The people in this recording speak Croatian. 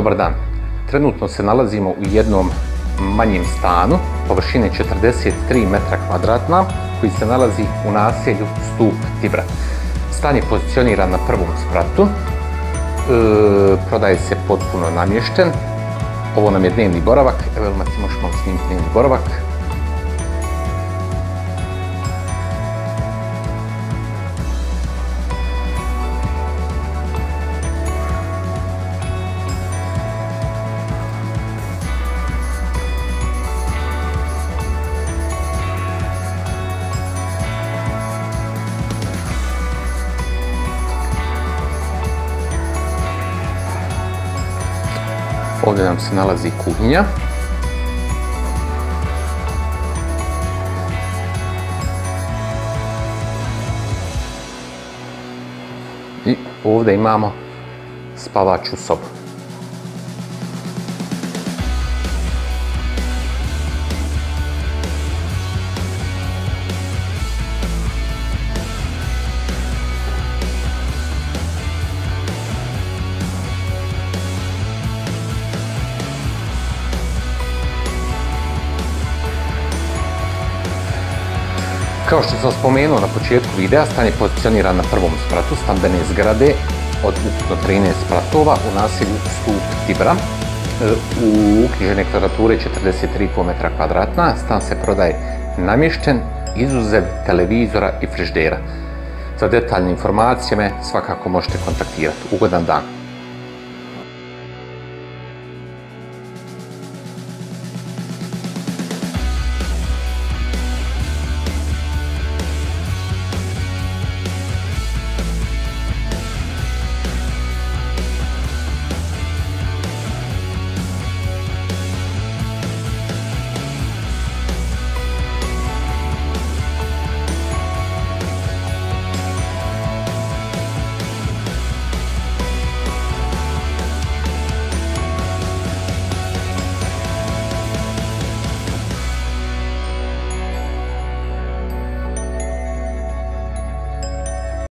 Dobar dan. Trenutno se nalazimo u jednom manjem stanu, površine 43 metra kvadratna, koji se nalazi u naselju Stup Tibra. Stan je pozicioniran na prvom spratu, prodaje se potpuno namješten. Ovo nam je dnevni boravak, evo Elma, ti možeš malo snimiti dnevni boravak. Ovdje nam se nalazi kuhinja. I ovdje imamo spavaču sobu. Kao što sam spomenuo na početku videa, stan je pozicioniran na prvom spratu stambene zgrade od ukupno 13 spratova u naselju Stup Tibra. U uknjižene kvadrature 43,5 metra kvadratna. Stan se prodaje namješten, izuzev televizora i frižidera. Za detaljne informacije me svakako možete kontaktirati. Ugodan dan!